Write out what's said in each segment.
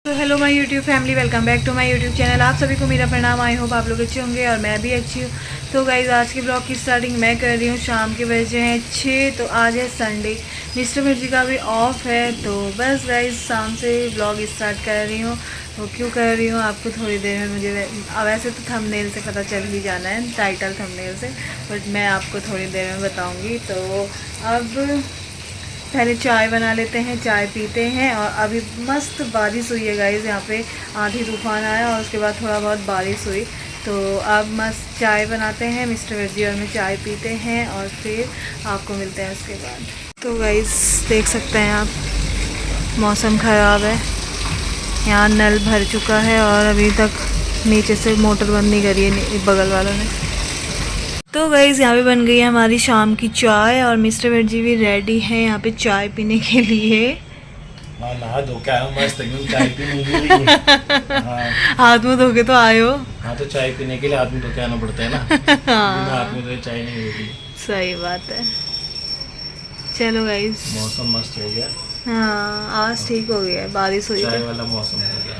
तो hello my YouTube family, welcome back to my YouTube channel. आप सभी को मेरा प्रणाम। आई होप आप लोग अच्छे होंगे और मैं भी अच्छी हूँ। तो गाइज़, आज के ब्लॉग की स्टार्टिंग मैं कर रही हूँ। शाम के बजे हैं 6। तो आज है संडे, मिस्टर भज्जी का भी ऑफ है। तो बस गाइज़, शाम से ब्लॉग स्टार्ट कर रही हूँ। तो क्यों कर रही हूँ आपको थोड़ी देर में मुझे वैसे तो थंबनेल से पता चल ही जाना है, टाइटल थंबनेल से, बट मैं आपको थोड़ी देर में बताऊँगी। तो अब पहले चाय बना लेते हैं, चाय पीते हैं। और अभी मस्त बारिश हुई है गाइज़, यहाँ पे आंधी तूफान आया और उसके बाद थोड़ा बहुत बारिश हुई। तो अब मस्त चाय बनाते हैं, मिस्टर वर्जी और मैं चाय पीते हैं और फिर आपको मिलते हैं उसके बाद। तो गाइज़ देख सकते हैं आप, मौसम ख़राब है, यहाँ नल भर चुका है और अभी तक नीचे से मोटर बंद नहीं करी है बगल वालों ने। तो गाइज़, यहाँ पे बन गई है हमारी शाम की चाय और मिस्टर वर्जी भी रेडी है यहाँ पे चाय पीने के लिए। नहा धो के आया मस्त एकदम, चाय पीने के लिए। हाथ मुँह धो के तो आए हो। हाँ, तो चाय पीने के लिए हाथ में धो के आना पड़ता है ना। बिना हाथ में धोए चाय नहीं होगी। सही बात है। चलो गाइज़, मौसम मस्त हो गया। हाँ, आज ठीक हो गया है, बारिश हुई चाय थी। वाला मौसम हो गया।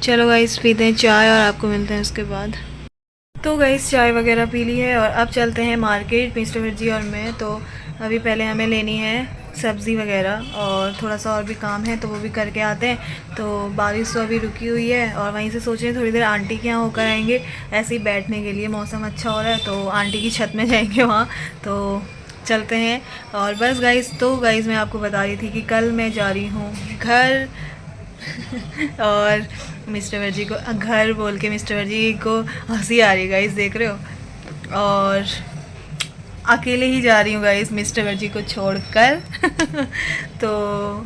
चलो गाइज़, पीते हैं चाय और आपको मिलते हैं उसके बाद। तो गाइस, चाय वगैरह पी ली है और अब चलते हैं मार्केट, मिस्टर वर्जी और मैं। तो अभी पहले हमें लेनी है सब्ज़ी वगैरह और थोड़ा सा और भी काम है, तो वो भी करके आते हैं। तो बारिश तो अभी रुकी हुई है और वहीं से सोच रहे हैं थोड़ी देर आंटी के यहाँ होकर आएंगे, ऐसे ही बैठने के लिए। मौसम अच्छा हो रहा है तो आंटी की छत में जाएंगे वहाँ। तो चलते हैं। और बस गाइस, तो गाइस मैं आपको बता रही थी कि कल मैं जा रही हूँ घर और मिस्टर वर्जी को घर बोल के मिस्टर वर्जी को हंसी आ रही है गाइस, देख रहे हो। और अकेले ही जा रही हूँ गाइस मिस्टर वर्जी को छोड़कर तो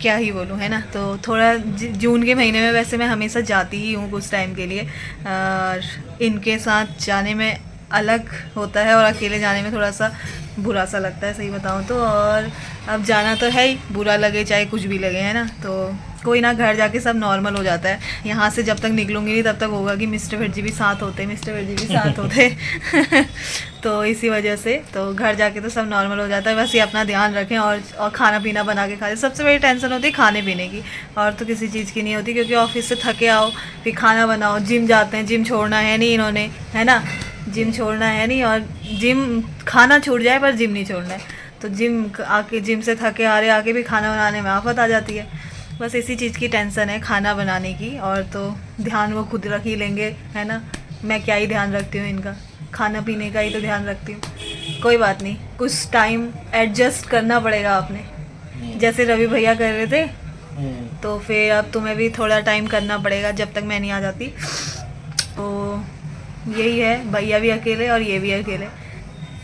क्या ही बोलूँ, है ना। तो थोड़ा जून के महीने में वैसे मैं हमेशा जाती ही हूँ कुछ टाइम के लिए, और इनके साथ जाने में अलग होता है और अकेले जाने में थोड़ा सा बुरा सा लगता है, सही बताऊँ तो। और अब जाना तो है ही, बुरा लगे चाहे कुछ भी लगे, है ना। तो कोई ना, घर जाके सब नॉर्मल हो जाता है। यहाँ से जब तक निकलूँगी नहीं तब तक होगा कि मिस्टर भज्जी भी साथ होते, मिस्टर भज्जी भी साथ होते तो इसी वजह से तो घर जाके तो सब नॉर्मल हो जाता है। बस ये अपना ध्यान रखें और खाना पीना बना के खा लें। सबसे बड़ी टेंशन होती है खाने पीने की, और तो किसी चीज़ की नहीं होती, क्योंकि ऑफिस से थके आओ फिर खाना बनाओ, जिम जाते हैं, जिम छोड़ना है नहीं इन्होंने, है ना। जिम छोड़ना है नहीं, और जिम खाना छूट जाए पर जिम नहीं छोड़ना है। तो जिम आके, जिम से थके आ रहे आके भी खाना बनाने में आफत आ जाती है। बस इसी चीज़ की टेंशन है, खाना बनाने की। और तो ध्यान वो खुद रख ही लेंगे, है ना। मैं क्या ही ध्यान रखती हूँ इनका, खाना पीने का ही तो ध्यान रखती हूँ। कोई बात नहीं, कुछ टाइम एडजस्ट करना पड़ेगा आपने, जैसे रवि भैया कर रहे थे। तो फिर अब तुम्हें भी थोड़ा टाइम करना पड़ेगा जब तक मैं नहीं आ जाती। तो यही है, भैया भी अकेले और ये भी अकेले।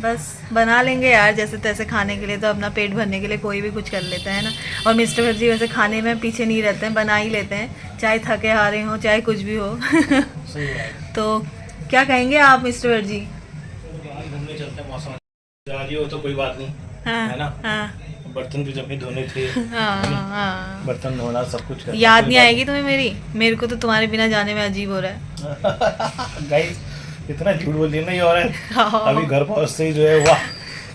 बस बना लेंगे यार जैसे तैसे खाने के लिए, तो अपना पेट भरने के लिए कोई भी कुछ कर लेता है ना। और मिस्टर भज्जी वैसे खाने में पीछे नहीं रहते हैं, बना ही लेते हैं, चाहे थके हारे हों चाहे कुछ भी हो तो क्या कहेंगे आप मिस्टर भज्जी? घूमने चलते हैं, मौसम जा रही हो तो कोई बात नहीं, हाँ, है ना। हाँ, बर्तन भी जब भी धोने थे, हाँ, हाँ। बर्तन धोना सब कुछ करना। याद नहीं आएगी तुम्हें मेरी? मेरे को तो तुम्हारे बिना जाने में अजीब हो रहा है गाइस, इतना झूठ बोल दिया ना ये औरत। अभी घर पहुंचते ही जो है, वाह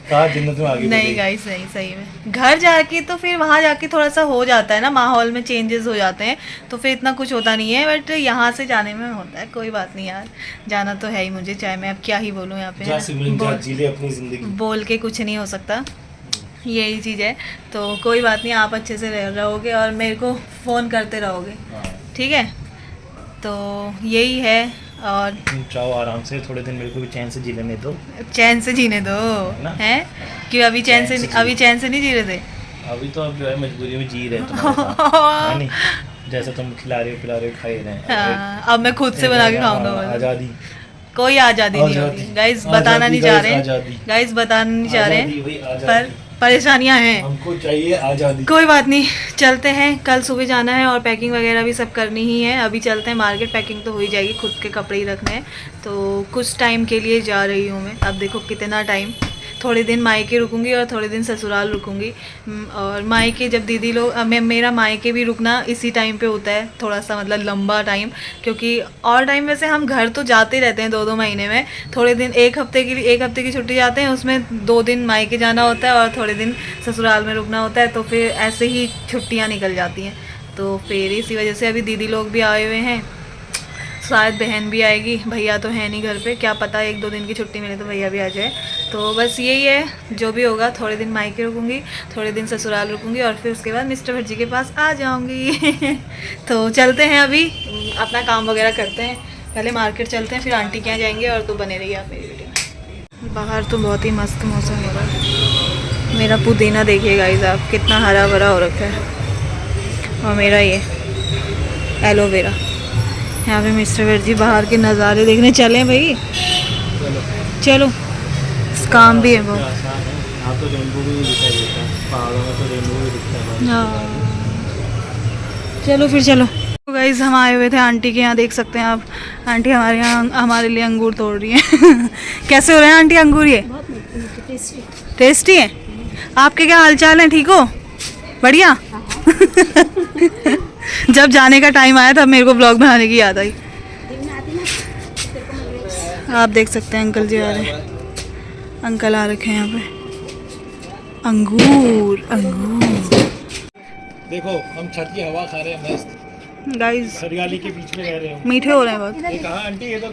कहा जन्नत में आ गई। नहीं गाइस, नहीं, सही में घर जाके तो फिर वहाँ जाके थोड़ा सा हो जाता है ना, माहौल में चेंजेस हो जाते हैं, तो फिर इतना कुछ होता नहीं है। बट यहाँ से जाने में होता है। कोई बात नहीं यार, जाना तो है ही मुझे, चाहे मैं अब क्या ही बोलूँ यहाँ पे, जी ले अपनी जिंदगी, बोल के कुछ नहीं हो सकता, यही चीज़ है। तो कोई बात नहीं, आप अच्छे से रहोगे और मेरे को फ़ोन करते रहोगे, ठीक है। तो यही है। और चाहो आराम से, थोड़े दिन मेरे को भी चैन से जी लेने दो। चैन से जीने दो, हैं? क्यों अभी चैन से नहीं जी रहे थे? अभी तो अब जो है मजबूरी में जी रहे तुम्हारे साथ, जैसे तुम खिला रहे हो पिला रहे हो, खा ही रहे हैं। हाँ, अब मैं खुद से बना के खाऊंगा। आज़ादी, कोई आज़ादी नहीं होती गाइस, बताना नहीं चाह रहे, गाइस बताना नहीं चाह रहे, पर परेशानियां हैं, हमको चाहिए आज़ादी। कोई बात नहीं, चलते हैं। कल सुबह जाना है और पैकिंग वगैरह भी सब करनी ही है। अभी चलते हैं मार्केट, पैकिंग तो हो ही जाएगी, खुद के कपड़े ही रखने हैं। तो कुछ टाइम के लिए जा रही हूँ मैं, अब देखो कितना टाइम, थोड़े दिन मायके रुकूंगी और थोड़े दिन ससुराल रुकूंगी। और मायके जब दीदी लोग मेरा मायके भी रुकना इसी टाइम पे होता है, थोड़ा सा मतलब लंबा टाइम, क्योंकि और टाइम वैसे हम घर तो जाते ही रहते हैं 2-2 महीने में। थोड़े दिन एक हफ्ते की छुट्टी जाते हैं, उसमें 2 दिन मायके जाना होता है और थोड़े दिन ससुराल में रुकना होता है, तो फिर ऐसे ही छुट्टियाँ निकल जाती हैं। तो फिर इसी वजह से अभी दीदी लोग भी आए हुए हैं, शायद बहन भी आएगी, भैया तो है नहीं घर पे, क्या पता 1-2 दिन की छुट्टी मिले तो भैया भी आ जाए। तो बस यही है, जो भी होगा थोड़े दिन मायके रुकूंगी, थोड़े दिन ससुराल रुकूंगी और फिर उसके बाद मिस्टर भज्जी के पास आ जाऊंगी। तो चलते हैं, अभी अपना काम वगैरह करते हैं, पहले मार्केट चलते हैं, फिर आंटी के यहाँ जाएंगे। और तो बने रहिए आप मेरी वीडियो में। बाहर तो बहुत ही मस्त मौसम हो रहा है। मेरा पुदीना देखिए गाइस आप, कितना हरा भरा हो रखा है। और मेरा ये एलोवेरा। यहाँ पे मिस्टर वर्जी बाहर के नज़ारे देखने चले भाई, चलो काम भी है वो। यहाँ तो रेनबो भी दिखाई देता है, पहाड़ों में तो रेनबो भी दिखता है। हाँ चलो फिर चलो। तो गाइस हम आए हुए थे आंटी के यहाँ, देख सकते हैं आप, आंटी हमारे यहाँ हमारे लिए अंगूर तोड़ रही हैं। कैसे हो रहे हैं आंटी अंगूर? ये टेस्टी है। आपके क्या हाल चाल है, ठीक हो? बढ़िया। जब जाने का टाइम आया तब मेरे को ब्लॉग बनाने की याद आई। आप देख सकते हैं अंकल जी आ रहे हैं, अंकल आ रखे हैं यहाँ पे। अंगूर अंगूर देखो हम छत की हवा खा रहे हैं मस्त गाइस, हरियाली के बीच में रह रहे हैं। मीठे हो रहे हैं बहुत। ये कहाँ आंटी, ये तो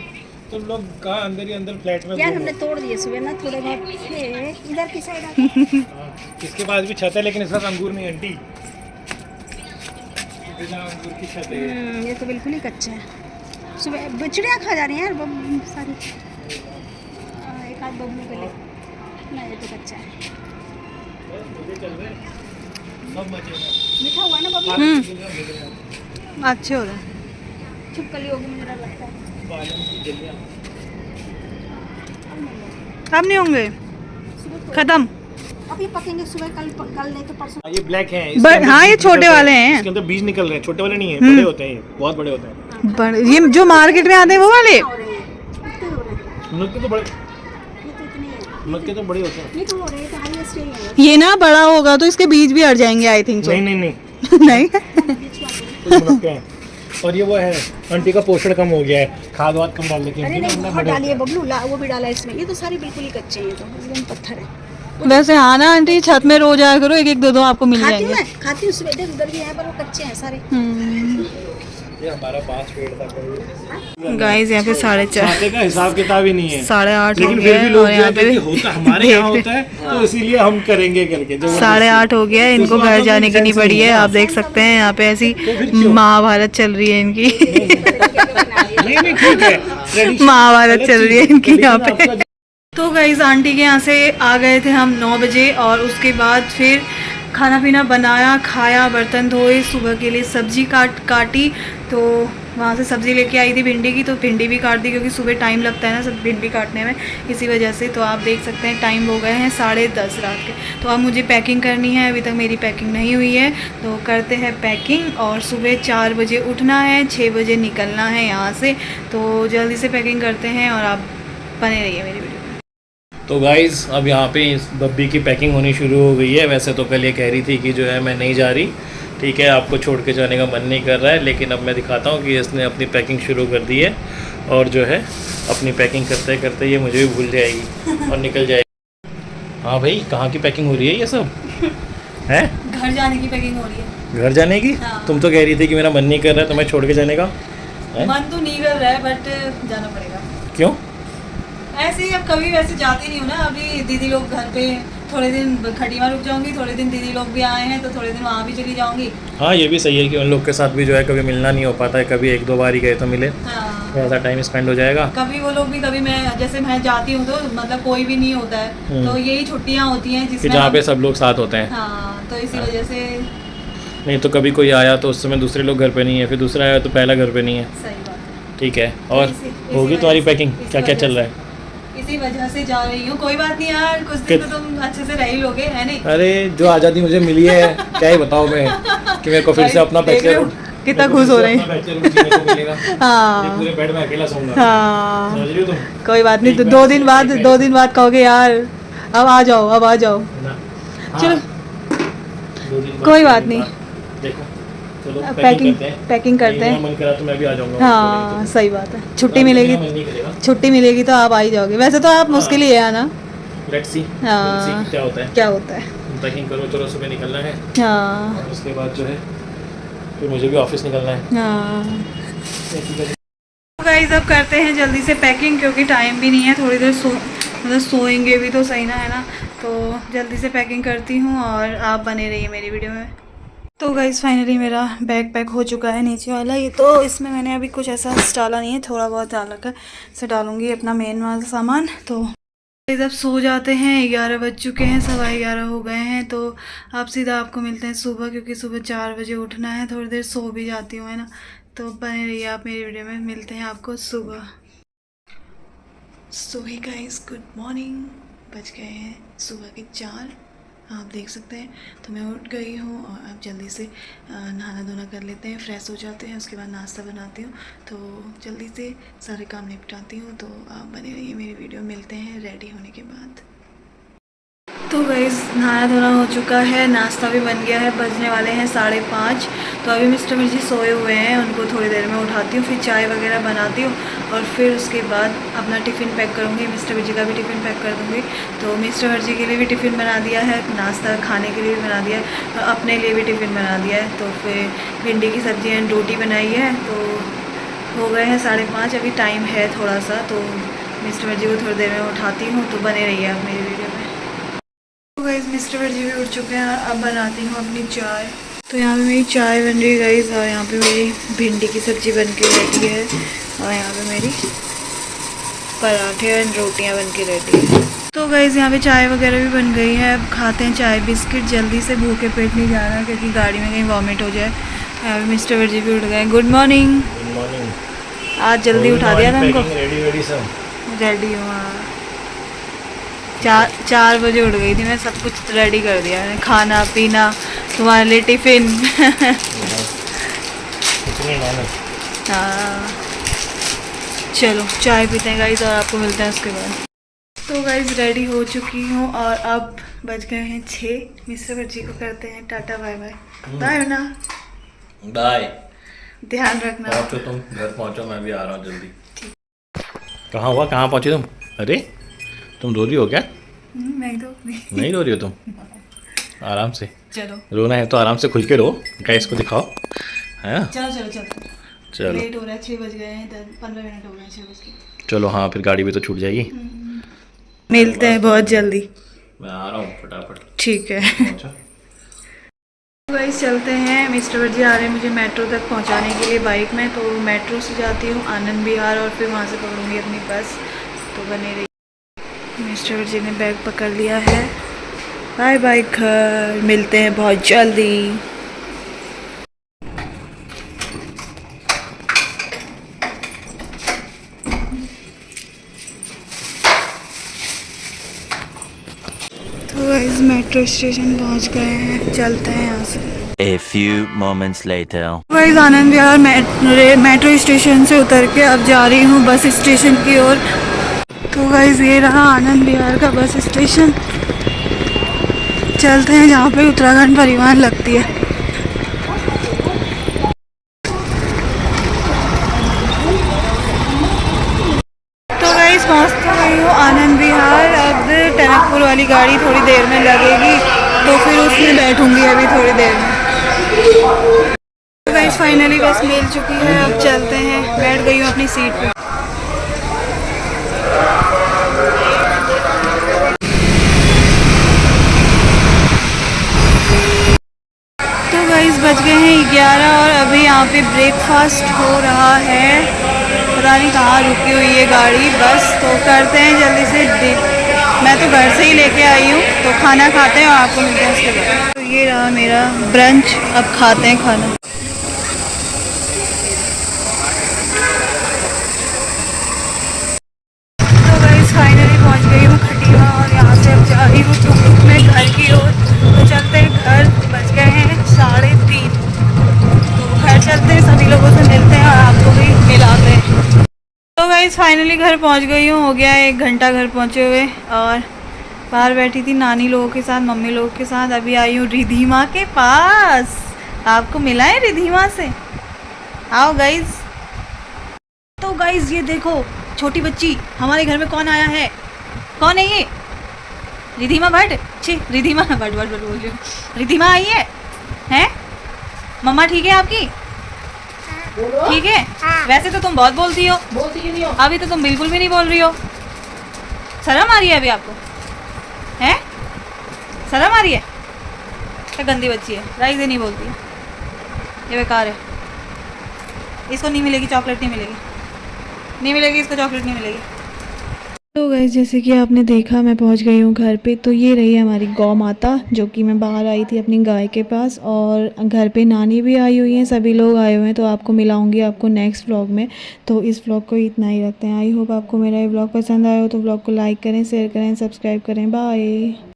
तुम लोग कहाँ अंदर ही अंदर फ्लैट में यार हमने तोड़ दिए सुबह ना, थोड़े बहुत थे इधर की साइड। इसके पास भी छत है लेकिन इस वक्त अंगूर नहीं आंटी, अंगूर की छत है। ये तो बिल्कुल ही कच्चे हैं। सुबह चिड़िया खा जा रही हैं यार सारी। एक आध बबलू के लिए ना, ये तो कच्चा है। मीठा हुआ ना बबलू? अच्छे हो रहे हैं। छुपकली होगी मुझे लगता है। अब नहीं होंगे, खत्म। अब ये पकेंगे सुबह, कल नहीं तो परसों। ये ब्लैक हैं, हाँ ये छोटे वाले हैं, इसके अंदर बीज निकल रहे हैं। छोटे वाले नहीं है, बड़े होते हैं, ये बहुत बड़े होते हैं। ये जो मार्केट में आते हैं वो वाले। मुनक्के तो बड़े, मुनक्के तो बड़े होते हैं। ये तो हो रहे हैं, तो हाईएस्ट है। ये ना बड़ा होगा तो इसके बीज भी हट जाएंगे आई थिंक। नहीं नहीं नहीं नहीं कुछ मुनक्के हैं। और ये वो है, आंटी का पोषण कम हो गया है, खाद वाद कम डाल देती है। अरे नहीं बहुत डाली है बबलू, वो भी डाला है इसमें। ये तो सारे बिल्कुल ही कच्चे हैं, तो एकदम पत्थर है। वैसे हाँ ना आंटी, छत में रोज आया करो, एक एक दो दो आपको मिल खाती हूँ जाएंगे। मैं, खाती हूँ सुबह, देख उधर भी है पर वो कच्चे हैं सारे। ये हमारा 5 पेड़ था। गाइस यहाँ पे 4:30 खाते का हिसाब किताब ही नहीं है, 8:30 हो लेकिन गया फिर भी है। लोग और यहाँ पे होता हमारे यहाँ होता है तो इसीलिए हम करेंगे करके। 8:30 हो गया है, इनको घर जाने की नहीं पड़ी है। आप देख सकते हैं यहाँ पे ऐसी महाभारत चल रही है इनकी। नहीं नहीं ठीक है, महाभारत चल रही है इनकी यहाँ पे। तो गाइस आंटी के यहाँ से आ गए थे हम 9 बजे, और उसके बाद फिर खाना पीना बनाया, खाया, बर्तन धोए, सुबह के लिए सब्जी काटी। तो वहाँ से सब्ज़ी लेके आई थी भिंडी की, तो भिंडी भी काट दी, क्योंकि सुबह टाइम लगता है ना सब भिंडी काटने में, इसी वजह से। तो आप देख सकते हैं टाइम हो गए हैं 10:30 रात के। तो अब मुझे पैकिंग करनी है, अभी तक मेरी पैकिंग नहीं हुई है, तो करते हैं पैकिंग। और सुबह 4 बजे उठना है, 6 बजे निकलना है यहाँ से, तो जल्दी से पैकिंग करते हैं और आप बने रहिए मेरी वीडियो। तो गाइज़ अब यहाँ पे इस बब्बी की पैकिंग होनी शुरू हो गई है। वैसे तो कल ये कह रही थी कि जो है मैं नहीं जा रही, ठीक है, आपको छोड़ के जाने का मन नहीं कर रहा है, लेकिन अब मैं दिखाता हूँ कि इसने अपनी पैकिंग शुरू कर दी है। और जो है अपनी पैकिंग करते करते ये मुझे भी भूल जाएगी और निकल जाएगी। हाँ भाई, कहाँ की पैकिंग हो रही है ये सब? है घर जाने की पैकिंग हो रही है। घर जाने की? हाँ। तुम तो कह रही थी कि मेरा मन नहीं कर रहा है तुम्हें छोड़ के जाने का। मन तो नहीं कर रहा है बट जाना पड़ेगा। क्यों? ऐसे ही, अब कभी वैसे जाती नहीं हूँ ना। अभी दीदी लोग घर पे थोड़े दिन खटीमा रुक जाऊंगी, थोड़े दिन दीदी लोग भी आए हैं तो थोड़े दिन वहाँ भी चली जाऊंगी। हाँ ये भी सही है कि उन लोग के साथ भी जो है कभी मिलना नहीं हो पाता है, कभी 1-2 बार ही गए तो मिले, हाँ। थोड़ा टाइम स्पेंड हो जाएगा। कभी वो लोग भी, कभी मैं, जैसे मैं जाती हूँ तो मतलब कोई भी नहीं होता है, तो यही छुट्टियाँ होती हैं जिसमें जहाँ पे सब लोग साथ होते हैं। हाँ, तो इसी वजह से। नहीं तो कभी कोई आया तो उस समय दूसरे लोग घर पे नहीं है, फिर दूसरा आया तो पहला घर पे नहीं है। सही बात है। ठीक है। और इसी होगी वजह तुम्हारी से- पैकिंग? इसी क्या क्या वजह चल रहा से- है? इसी वजह से जा रही हूँ। कोई बात नहीं यार, कुछ दिन तो तुम अच्छे से रह ही लोगे, है नहीं? अरे जो आज़ादी मुझे मिली है क्या ही बताऊँ मैं, कि मेरे को फिर से अपना देख रहे हो? कितना खुश हो रहे हैं। हाँ पूरे बेड में अकेला सोऊंगा। हाँ, समझ रही हो तुम? कोई बात नहीं। तो 2 दिन बाद कहोगे यार अब आ जाओ, अब आ जाओ। ना चलो, 2 दिन बाद, कोई 3 बात दिन नहीं। बाद। देखो चलो पैकिंग करते मेरा हैं। मन करा तो मैं भी आ जाऊंगा। हाँ सही बात है, छुट्टी मेरा मिलेगी, मन नहीं करेगा। छुट्टी मिलेगी तो आप आ ही जाओगे। वैसे तो आप हाँ। मुश्किल ही है आना। लेट्स सी हाँ, क्या होता है। क्या होता है। पैकिंग करो, चलो सुबह निकलना है हाँ और उसके बाद जो है फिर मुझे भी ऑफिस निकलना है। हाँ। ऐसी करके- गाइस अब करते हैं जल्दी से पैकिंग, क्योंकि टाइम भी नहीं है। थोड़ी देर मतलब सोएंगे भी तो सही ना, है ना। तो जल्दी से पैकिंग करती हूँ और आप बने रहिए मेरी वीडियो में। तो गाइस फाइनली मेरा बैग पैक हो चुका है, नीचे वाला ये। तो इसमें मैंने अभी कुछ ऐसा डाला नहीं है, थोड़ा बहुत डाल रखा है। इसे डालूंगी अपना मेन वाला सामान। तो जब सो जाते हैं, 11 बज चुके हैं, 11:15 हो गए हैं। तो आप सीधा आपको मिलते हैं सुबह, क्योंकि सुबह 4 बजे उठना है। थोड़ी देर सो भी जाती हूँ, है ना। तो बने रहिए आप मेरी वीडियो में, मिलते हैं आपको सुबह। सो ही गाइस, गुड मॉर्निंग। बज गए हैं सुबह के 4, आप देख सकते हैं। तो मैं उठ गई हूँ और अब जल्दी से नहाना धोना कर लेते हैं, फ्रेश हो जाते हैं। उसके बाद नाश्ता बनाती हूँ, तो जल्दी से सारे काम निपटाती हूँ। तो आप बने रहिए मेरी वीडियो, मिलते हैं रेडी होने के बाद। तो गाइस नहाना धोना हो चुका है, नाश्ता भी बन गया है, बजने वाले हैं 5:30। तो अभी मिस्टर मिर्जी सोए हुए हैं, उनको थोड़ी देर में उठाती हूँ, फिर चाय वगैरह बनाती हूँ और फिर उसके बाद अपना टिफ़िन पैक करूँगी। मिस्टर मिर्जी का भी टिफ़िन पैक कर दूँगी। तो मिस्टर मिर्जी के लिए भी टिफ़िन बना दिया है, नाश्ता खाने के लिए भी बना दिया है और अपने लिए भी टिफ़िन बना दिया है। तो फिर भिंडी की सब्ज़ी एंड रोटी बनाई है। तो हो गए हैं 5:30, अभी टाइम है थोड़ा सा। तो मिस्टर मिर्जी को थोड़ी देर में उठाती हूँ, तो बने रहिए आप मेरी वीडियो में। तो गाइस मिस्टर मिर्जी भी उठ चुके हैं, अब बनाती हूँ अपनी चाय। तो यहाँ पे मेरी चाय बन रही है गाइस, और यहाँ पे मेरी भिंडी की सब्ज़ी बन के रेडी है, और यहाँ पे मेरी पराठे एंड रोटियाँ बन के रेडी है। तो गाइस यहाँ पे चाय वगैरह भी बन गई है, अब खाते हैं चाय बिस्किट। जल्दी से भूखे पेट नहीं जाना, क्योंकि गाड़ी में कहीं वॉमिट हो जाए। यहाँ पे मिस्टर मिर्जी भी उठ गए। Good morning. Good morning. आज जल्दी उठा दिया था उनको। रेडी सब रेडी हूँ, हाँ। 4 बजे उठ गई थी मैं, सब कुछ रेडी कर दिया मैंने, खाना पीना, तुम्हारे लिए टिफ़िन। इतनी मेहनत। हाँ चलो चाय पीते हैं गाइस और आपको मिलते हैं उसके बाद। तो गाइस रेडी हो चुकी हूँ और अब बज गए हैं 6। मिस्टर मिर्जी को करते हैं टाटा बाय बाय। बाय ना, बाय। ध्यान रखना। पहुँचो तुम, घर पहुँचो, मैं भी आ रहा हूँ जल्दी। कहाँ हुआ, कहाँ पहुँची तुम? अरे तुम रो रही हो क्या? नहीं तो नहीं रो रही हो तुम? आराम से, चलो रोना है तो आराम से खुल के रो, गैस को दिखाओ, है ना? चलो चलो चलो, चलो लेट हो रहा है, 6 बज गए हैं, 15 मिनट हो गए हैं 6 बज के। चलो, हाँ फिर गाड़ी भी तो छूट जाएगी। मिलते हैं बहुत जल्दी। मैं आ रहा हूँ फटाफट। ठीक है पहुँचो। गाइस चलते हैं, मिस्टर मिर्जी आ रहे हैं मुझे मेट्रो तक पहुंचाने के लिए बाइक में। तो मेट्रो से जाती हूँ आनंद विहार और फिर वहाँ से पकड़ूंगी अपनी बस। तो बने रही। मिस्टर मिर्जी ने बैग पकड़ लिया है। बाय बाय घर, मिलते हैं बहुत जल्दी। तो गाइस मेट्रो स्टेशन पहुंच गए हैं, चलते हैं यहाँ से। A few moments later. Guys Anand Vihar metro station से उतर के अब जा रही हूँ बस स्टेशन की ओर। तो गाइस ये रहा आनंद विहार का बस स्टेशन। चलते हैं जहाँ पे उत्तराखंड परिवहन लगती है। तो गाइस पहुँच तो गई हूँ आनंद विहार। अब टनकपुर वाली गाड़ी थोड़ी देर में लगेगी, तो फिर उसमें बैठूंगी अभी थोड़ी देर में। तो गाइस फाइनली बस मिल चुकी है, अब चलते हैं। बैठ गई हूँ अपनी सीट पे। तो गाइस बज गए हैं 11 और अभी यहाँ पे ब्रेकफास्ट हो रहा है। पता नहीं कहाँ रुकी हुई है गाड़ी बस। तो करते हैं जल्दी से मैं तो घर से ही लेके आई हूँ, तो खाना खाते हैं और आपको मिलते हैं उसके बाद। तो ये रहा मेरा ब्रंच, अब खाते हैं खाना। तो गाइस फाइनली पहुँच गई हूँ खटीमा और यहाँ से अब जा रही हूँ टुक में घर की ओर। तो चलते हैं घर, बज गए हैं 3:30। तो घर चलते हैं, सभी लोगों से मिलते हैं और आपको भी मिलाते हैं। तो गाइस फाइनली घर पहुंच गई हूँ, हो गया 1 घंटा घर पहुंचे हुए। और बाहर बैठी थी नानी लोगों के साथ, मम्मी लोगों के साथ। अभी आई हूँ रिधिमा के पास। आपको मिला है रिधिमा से? आओ गाइज। तो गाइज ये देखो छोटी बच्ची, हमारे घर में कौन आया है? कौन है ये? रिधिमा भट्ट। छी, रिधिमा भट्ट बोल रही हूँ। रिधिमा आई है? हैं? मम्मा ठीक है आपकी? ठीक है। वैसे तो तुम बहुत बोलती हो। अभी तो तुम बिल्कुल भी नहीं बोल रही हो। शर्म आ रही है अभी आपको? हैं? शर्म आ रही है? क्या गंदी बच्ची है, राइस ही नहीं बोलती है। ये बेकार है। इसको नहीं मिलेगी चॉकलेट, नहीं मिलेगी, नहीं मिलेगी इसको चॉकलेट, नहीं मिलेगी। तो गाइस जैसे कि आपने देखा मैं पहुंच गई हूँ घर पे। तो ये रही हमारी गौ माता, जो कि मैं बाहर आई थी अपनी गाय के पास, और घर पे नानी भी आई हुई हैं, सभी लोग आए हुए हैं। तो आपको मिलाऊंगी आपको नेक्स्ट व्लॉग में। तो इस व्लॉग को इतना ही रखते हैं। आई होप आपको मेरा ये व्लॉग पसंद आया हो तो व्लॉग को लाइक करें, शेयर करें, सब्सक्राइब करें। बाय।